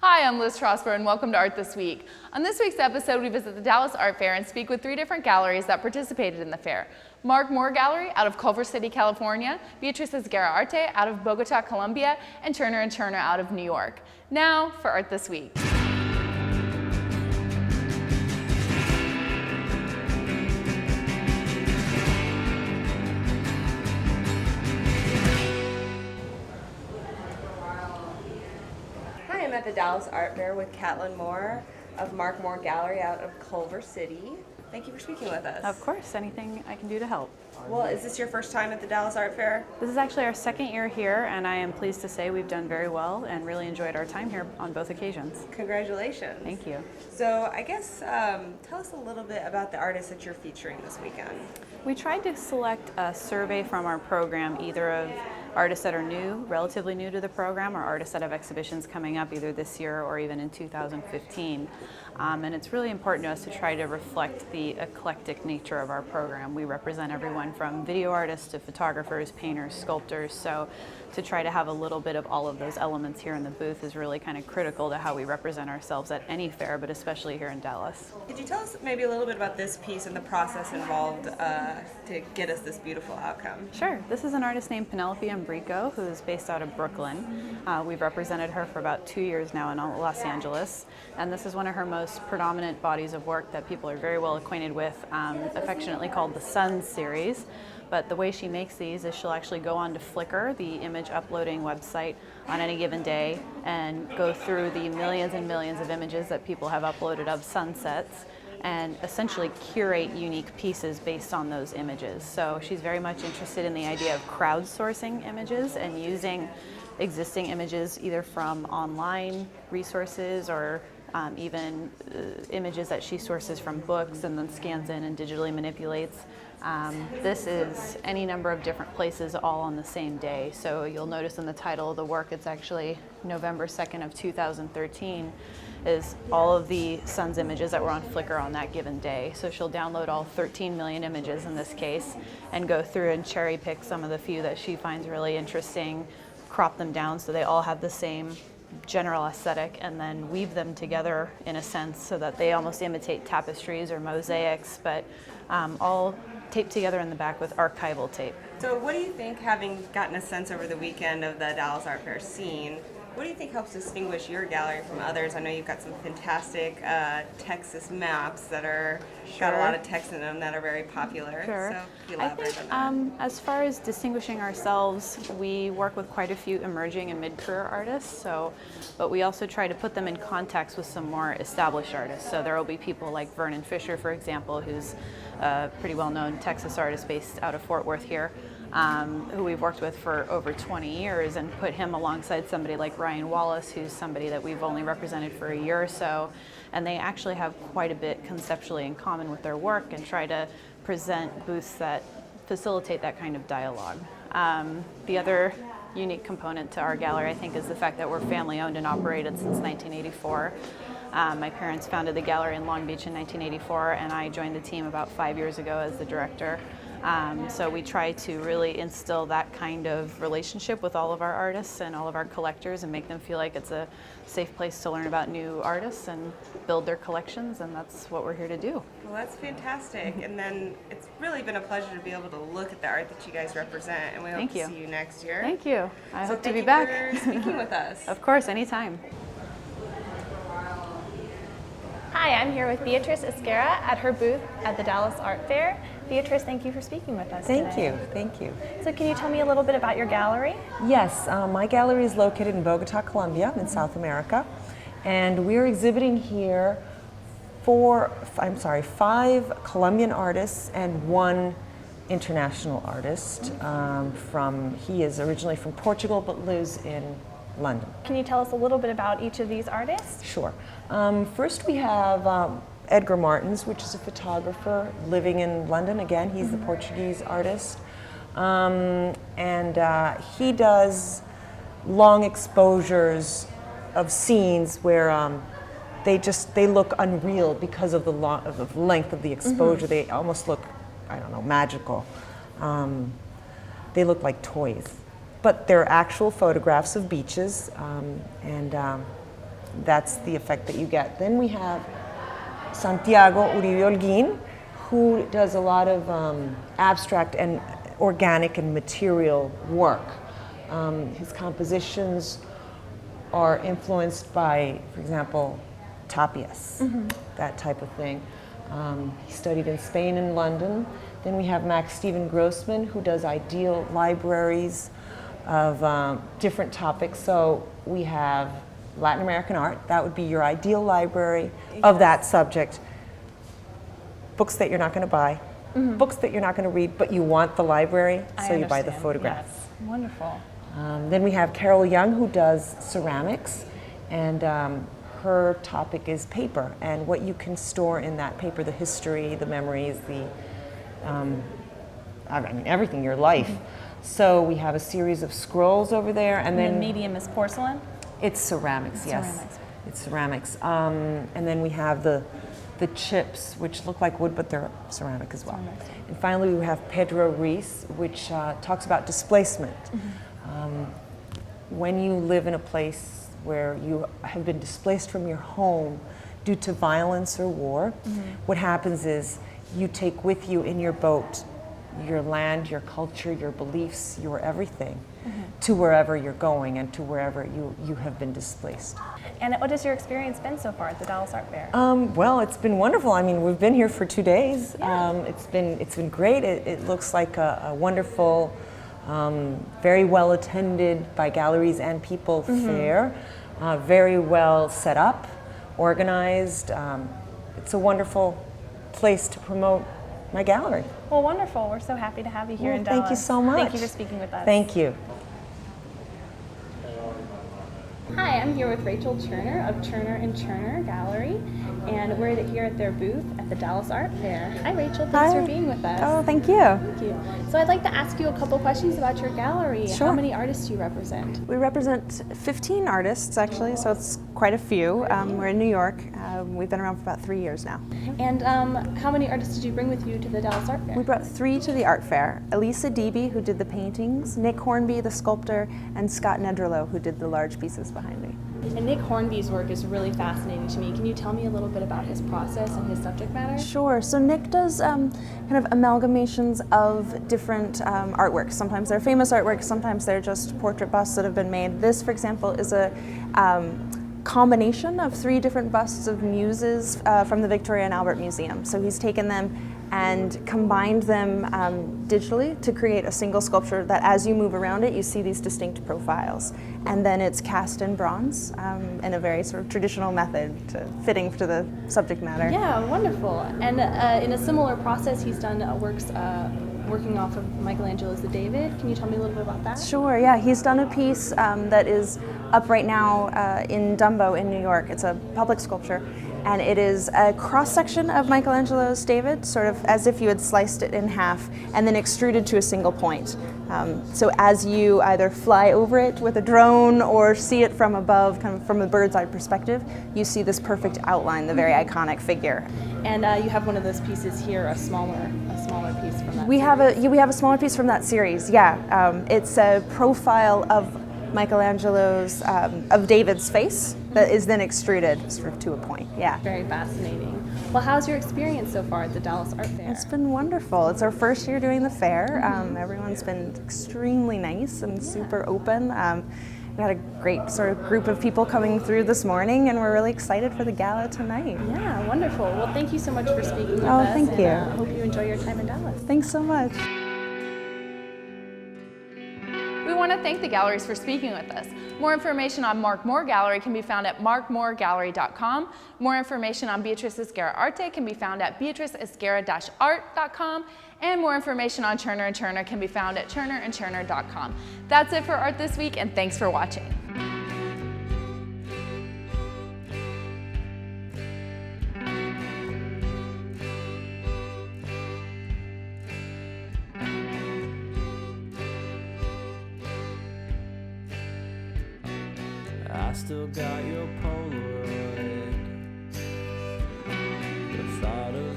Hi, I'm Liz Trosper and welcome to Art This Week. On this week's episode, we visit the Dallas Art Fair and speak with 3 different galleries that participated in the fair. Mark Moore Gallery out of Culver City, California, Beatriz Esguerra Arte out of Bogota, Colombia, and Churner and Churner out of New York. Now for Art This Week. I'm at the Dallas Art Fair with Catlin Moore of Mark Moore Gallery out of Culver City. Thank you for speaking with us. Of course, anything I can do to help. Well, is this your first time at the Dallas Art Fair? This is actually our second year here, and I am pleased to say we've done very well and really enjoyed our time here on both occasions. Congratulations. Thank you. So I guess tell us a little bit about the artists that you're featuring this weekend. We tried to select a survey from our program, either of artists that are new, relatively new to the program, or artists that have exhibitions coming up either this year or even in 2015. And it's really important to us to try to reflect the eclectic nature of our program. We represent everyone from video artists to photographers, painters, sculptors, so to try to have a little bit of all of those elements here in the booth is really kind of critical to how we represent ourselves at any fair, but especially here in Dallas. Could you tell us maybe a little bit about this piece and the process involved to get us this beautiful outcome? Sure. This is an artist named Penelope Umbrico, who is based out of Brooklyn. We've represented her for about 2 years now in Los Angeles, and this is one of her most predominant bodies of work that people are very well acquainted with, affectionately called the Sun series. But the way she makes these is she'll actually go on to Flickr, the image uploading website, on any given day and go through the millions and millions of images that people have uploaded of sunsets and essentially curate unique pieces based on those images. So she's very much interested in the idea of crowdsourcing images and using existing images either from online resources or even images that she sources from books and then scans in and digitally manipulates. This is any number of different places all on the same day. So you'll notice in the title of the work, it's actually November 2nd of 2013, is all of the sun's images that were on Flickr on that given day. So she'll download all 13 million images in this case and go through and cherry pick some of the few that she finds really interesting, crop them down so they all have the same general aesthetic, and then weave them together in a sense so that they almost imitate tapestries or mosaics, but all taped together in the back with archival tape. So what do you think, having gotten a sense over the weekend of the Dallas Art Fair scene, what do you think helps distinguish your gallery from others? I know you've got some fantastic Texas maps that are got a lot of text in them that are very popular. Sure. So could you I elaborate think on that? as far as distinguishing ourselves, we work with quite a few emerging and mid-career artists, but we also try to put them in context with some more established artists. So there will be people like Vernon Fisher, for example, who's a pretty well-known Texas artist based out of Fort Worth here, who we've worked with for over 20 years, and put him alongside somebody like Ryan Wallace, who's somebody that we've only represented for a year or so, and they actually have quite a bit conceptually in common with their work and try to present booths that facilitate that kind of dialogue. The other unique component to our gallery, I think, is the fact that we're family owned and operated since 1984. My parents founded the gallery in Long Beach in 1984, and I joined the team about 5 years ago as the director. So we try to really instill that kind of relationship with all of our artists and all of our collectors and make them feel like it's a safe place to learn about new artists and build their collections, and that's what we're here to do. Well, that's fantastic. And then it's really been a pleasure to be able to look at the art that you guys represent, and we hope to see you next year. Thank you. I hope to be back. back. Thank you for speaking with us. Of course, anytime. Hi, I'm here with Beatriz Esguerra at her booth at the Dallas Art Fair. Beatriz, thank you for speaking with us today. Thank you. So can you tell me a little bit about your gallery? Yes, my gallery is located in Bogota, Colombia, in South America, and we're exhibiting here 5 Colombian artists and 1 international artist. He is originally from Portugal but lives in London. Can you tell us a little bit about each of these artists? Sure. First we have Edgar Martins, which is a photographer living in London. Again, he's the Portuguese artist. He does long exposures of scenes where they look unreal because of the length of the exposure. They almost look, I don't know, magical. They look like toys. But they're actual photographs of beaches, that's the effect that you get. Then we have Santiago Uribe Holguin, who does a lot of abstract and organic and material work. His compositions are influenced by, for example, tapias, that type of thing. He studied in Spain and London. Then we have Max Steven Grossman, who does ideal libraries of different topics. So we have Latin American art, that would be your ideal library of that subject. Books that you're not going to buy, books that you're not going to read, but you want the library, so you buy the photograph. Yes. Wonderful. Then we have Carol Young, who does ceramics, and her topic is paper and what you can store in that paper, the history, the memories, the I mean everything, your life. So we have a series of scrolls over there, and then the medium is porcelain? It's ceramics, yes. Ceramics. It's ceramics. And then we have the chips, which look like wood, but they're ceramic as well. Ceramics. And finally, we have Pedro Reis, which talks about displacement. When you live in a place where you have been displaced from your home due to violence or war, what happens is you take with you in your boat your land, your culture, your beliefs, your everything to wherever you're going and to wherever you have been displaced. And what has your experience been so far at the Dallas Art Fair? Well, it's been wonderful. I mean, we've been here for 2 days. It's been great. It looks like a wonderful, very well attended by galleries and people fair. Very well set up, organized. It's a wonderful place to promote my gallery. Well, wonderful. We're so happy to have you here in Dallas. Thank you so much. Thank you for speaking with us. Thank you. Hi, I'm here with Rachel Churner of Churner and Churner Gallery, and we're here at their booth at the Dallas Art Fair. Hi, Rachel. Thanks for being with us. Oh, thank you. Thank you. So I'd like to ask you a couple questions about your gallery. Sure. How many artists do you represent? We represent 15 artists, actually, so it's quite a few. We're in New York. We've been around for about 3 years now. And how many artists did you bring with you to the Dallas Art Fair? We brought 3 to the art fair. Elise Adibi, who did the paintings, Nick Hornby, the sculptor, and Scott Nedrolo, who did the large pieces behind me. And Nick Hornby's work is really fascinating to me. Can you tell me a little bit about his process and his subject matter? Sure. So Nick does kind of amalgamations of different artworks. Sometimes they're famous artworks, sometimes they're just portrait busts that have been made. This, for example, is a combination of 3 different busts of muses from the Victoria and Albert Museum. So he's taken them and combined them digitally to create a single sculpture that as you move around it, you see these distinct profiles. And then it's cast in bronze in a very sort of traditional method, fitting to the subject matter. Yeah, wonderful. And in a similar process, he's done works working off of Michelangelo's The David. Can you tell me a little bit about that? Sure, yeah. He's done a piece that is up right now in Dumbo in New York. It's a public sculpture. And it is a cross-section of Michelangelo's David, sort of as if you had sliced it in half and then extruded to a single point. So as you either fly over it with a drone or see it from above, kind of from a bird's eye perspective, you see this perfect outline, the very iconic figure. And you have one of those pieces here, a smaller piece from that. We have a smaller piece from that series. Yeah, it's a profile of Michelangelo's of David's face that is then extruded sort of to a point. Yeah. Very fascinating. Well, how's your experience so far at the Dallas Art Fair? It's been wonderful. It's our first year doing the fair. Everyone's been extremely nice and super open. We had a great sort of group of people coming through this morning, and we're really excited for the gala tonight. Yeah, wonderful. Well, thank you so much for speaking with us. Thank you. I hope you enjoy your time in Dallas. Thanks so much. We want to thank the galleries for speaking with us. More information on Mark Moore Gallery can be found at markmooregallery.com. More information on Beatriz Esguerra Arte can be found at beatrizesguerra-art.com. And more information on Churner and Churner can be found at churnerandchurner.com. That's it for Art This Week, and thanks for watching. I still got your Polaroid. The thought of